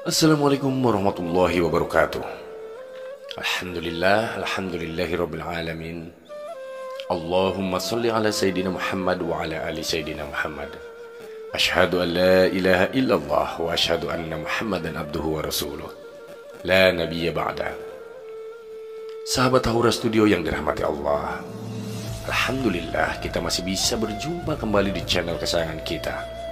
Assalamualaikum warahmatullahi wabarakatuh. Alhamdulillahirabbil alamin. Allahumma shalli ala sayyidina Muhammad wa ala ali sayyidina Muhammad. Asyhadu an la ilaha illallah wa asyhadu anna Muhammadan abduhu wa rasuluh. La nabiyya ba'da. Sahabat Haura Studio yang dirahmati Allah, alhamdulillah kita masih bisa berjumpa kembali di channel kesayangan kita.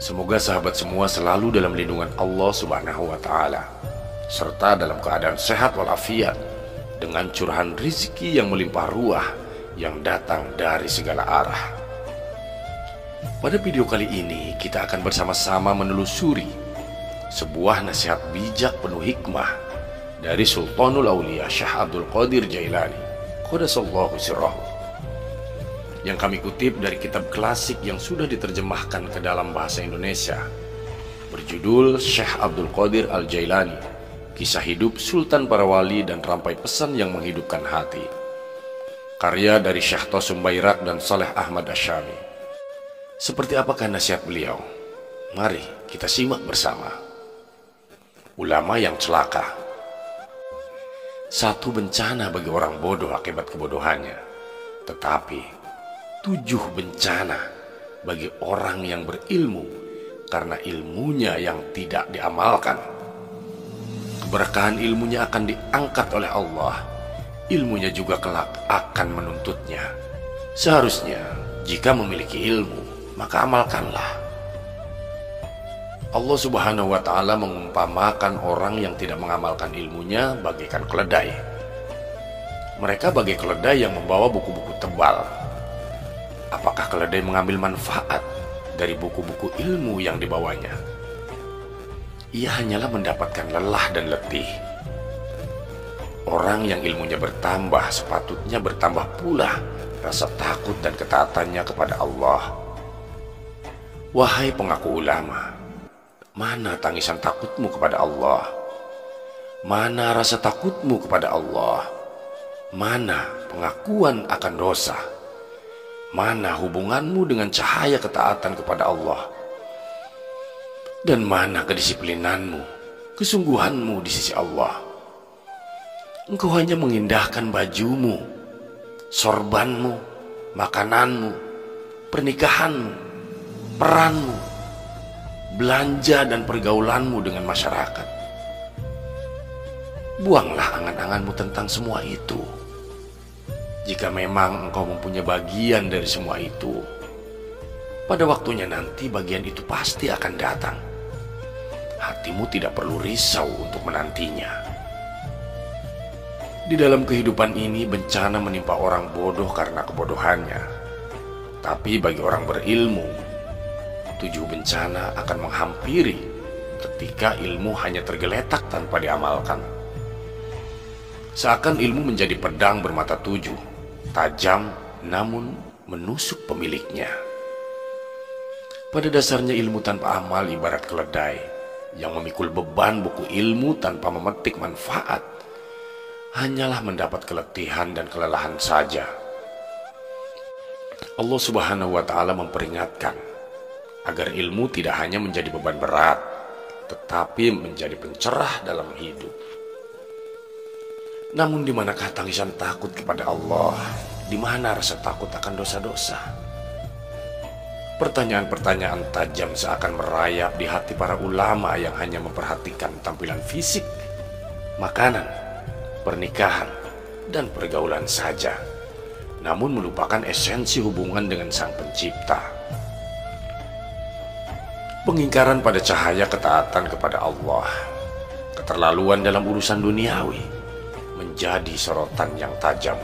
Semoga sahabat semua selalu dalam lindungan Allah Subhanahu wa Ta'ala, serta dalam keadaan sehat walafiat, dengan curahan rizki yang melimpah ruah yang datang dari segala arah. Pada video kali ini kita akan bersama-sama menelusuri sebuah nasihat bijak penuh hikmah dari Sultanul Aulia Syekh Abdul Qadir Jailani Qaddasallahu sirrahu, yang kami kutip dari kitab klasik yang sudah diterjemahkan ke dalam bahasa Indonesia berjudul Syekh Abdul Qadir Al-Jailani, Kisah Hidup Sultan Para Wali dan Rampai Pesan yang Menghidupkan Hati, karya dari Syekh Tosum Bayrak dan Saleh Ahmad Asyami. Seperti apakah nasihat beliau? Mari kita simak bersama. Ulama yang celaka. Satu bencana bagi orang bodoh akibat kebodohannya, tetapi 7 bencana bagi orang yang berilmu karena ilmunya yang tidak diamalkan. Keberkahan ilmunya akan diangkat oleh Allah. Ilmunya juga kelak akan menuntutnya. Seharusnya jika memiliki ilmu, maka amalkanlah. Allah Subhanahu wa Ta'ala mengumpamakan orang yang tidak mengamalkan ilmunya bagaikan keledai. Mereka bagai keledai yang membawa buku-buku tebal. Apakah keledai mengambil manfaat dari buku-buku ilmu yang dibawanya? Ia hanyalah mendapatkan lelah dan letih. Orang yang ilmunya bertambah sepatutnya bertambah pula rasa takut dan ketaatannya kepada Allah. Wahai pengaku ulama, mana tangisan takutmu kepada Allah? Mana rasa takutmu kepada Allah? Mana pengakuan akan dosa? Mana hubunganmu dengan cahaya ketaatan kepada Allah? Dan mana kedisiplinanmu, kesungguhanmu di sisi Allah? Engkau hanya mengindahkan bajumu, sorbanmu, makananmu, pernikahanmu, peranmu, belanja dan pergaulanmu dengan masyarakat. Buanglah angan-anganmu tentang semua itu. Jika memang engkau mempunyai bagian dari semua itu, pada waktunya nanti bagian itu pasti akan datang. Hatimu tidak perlu risau untuk menantinya. Di dalam kehidupan ini bencana menimpa orang bodoh karena kebodohannya. Tapi bagi orang berilmu, 7 bencana akan menghampiri ketika ilmu hanya tergeletak tanpa diamalkan. Seakan ilmu menjadi pedang bermata 7, tajam namun menusuk pemiliknya. Pada dasarnya ilmu tanpa amal ibarat keledai yang memikul beban buku ilmu tanpa memetik manfaat, hanyalah mendapat keletihan dan kelelahan saja. Allah Subhanahu wa Ta'ala memperingatkan agar ilmu tidak hanya menjadi beban berat, tetapi menjadi pencerah dalam hidup. Namun di manakah tangisan takut kepada Allah? Di mana rasa takut akan dosa-dosa? Pertanyaan-pertanyaan tajam seakan merayap di hati para ulama yang hanya memperhatikan tampilan fisik, makanan, pernikahan, dan pergaulan saja, namun melupakan esensi hubungan dengan Sang Pencipta. Pengingkaran pada cahaya ketaatan kepada Allah, keterlaluan dalam urusan duniawi, menjadi sorotan yang tajam.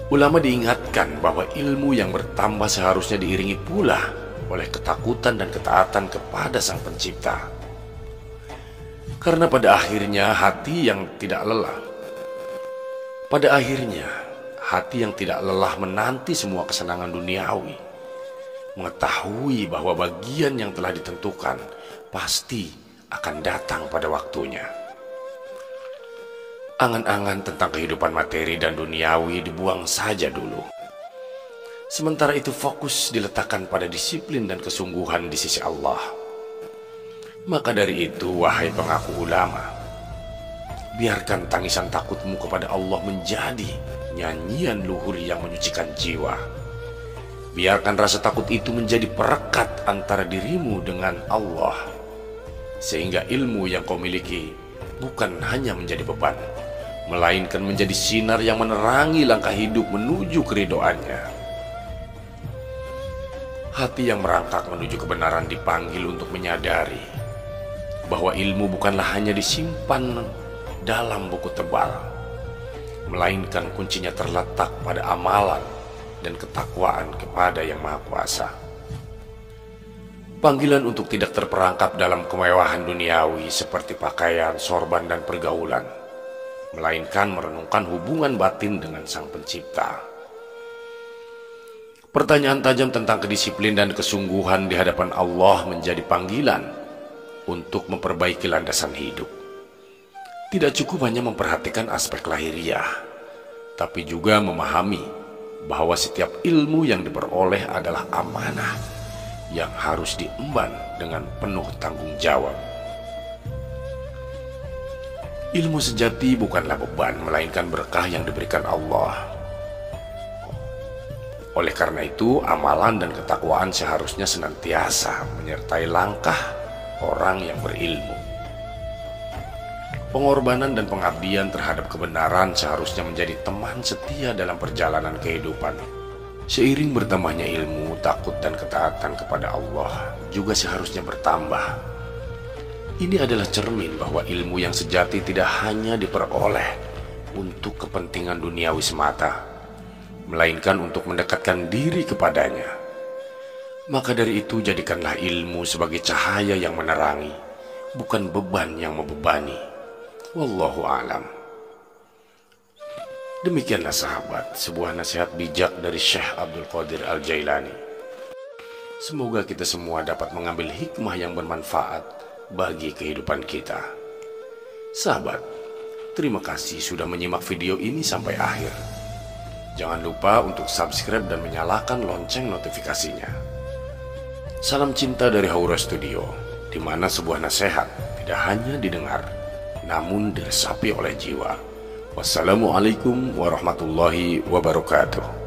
Ulama diingatkan bahwa ilmu yang bertambah seharusnya diiringi pula oleh ketakutan dan ketaatan kepada Sang Pencipta. Karena pada akhirnya hati yang tidak lelah menanti semua kesenangan duniawi, mengetahui bahwa bagian yang telah ditentukan pasti akan datang pada waktunya. Angan-angan tentang kehidupan materi dan duniawi dibuang saja dulu. Sementara itu fokus diletakkan pada disiplin dan kesungguhan di sisi Allah. Maka dari itu, wahai pengaku ulama, biarkan tangisan takutmu kepada Allah menjadi nyanyian luhur yang menyucikan jiwa. Biarkan rasa takut itu menjadi perekat antara dirimu dengan Allah, sehingga ilmu yang kau miliki bukan hanya menjadi beban, melainkan menjadi sinar yang menerangi langkah hidup menuju keridhoannya. Hati yang merangkak menuju kebenaran dipanggil untuk menyadari bahwa ilmu bukanlah hanya disimpan dalam buku tebal, melainkan kuncinya terletak pada amalan dan ketakwaan kepada Yang Maha Kuasa. Panggilan untuk tidak terperangkap dalam kemewahan duniawi seperti pakaian, sorban, dan pergaulan, melainkan merenungkan hubungan batin dengan Sang Pencipta. Pertanyaan tajam tentang kedisiplin dan kesungguhan di hadapan Allah menjadi panggilan untuk memperbaiki landasan hidup. Tidak cukup hanya memperhatikan aspek lahiriah, tapi juga memahami bahwa setiap ilmu yang diperoleh adalah amanah yang harus diemban dengan penuh tanggung jawab. Ilmu sejati bukanlah beban, melainkan berkah yang diberikan Allah. Oleh karena itu, amalan dan ketakwaan seharusnya senantiasa menyertai langkah orang yang berilmu. Pengorbanan dan pengabdian terhadap kebenaran seharusnya menjadi teman setia dalam perjalanan kehidupan. Seiring bertambahnya ilmu, takut dan ketaatan kepada Allah juga seharusnya bertambah. Ini adalah cermin bahwa ilmu yang sejati tidak hanya diperoleh untuk kepentingan duniawi semata, melainkan untuk mendekatkan diri kepadanya. Maka dari itu, jadikanlah ilmu sebagai cahaya yang menerangi, bukan beban yang membebani. Wallahu a'lam. Demikianlah sahabat, sebuah nasihat bijak dari Syekh Abdul Qadir Al-Jailani. Semoga kita semua dapat mengambil hikmah yang bermanfaat bagi kehidupan kita. Sahabat, terima kasih sudah menyimak video ini sampai akhir. Jangan lupa untuk subscribe dan menyalakan lonceng notifikasinya. Salam cinta dari Haura Studio, di mana sebuah nasihat tidak hanya didengar, namun diresapi oleh jiwa. Wassalamualaikum warahmatullahi wabarakatuh.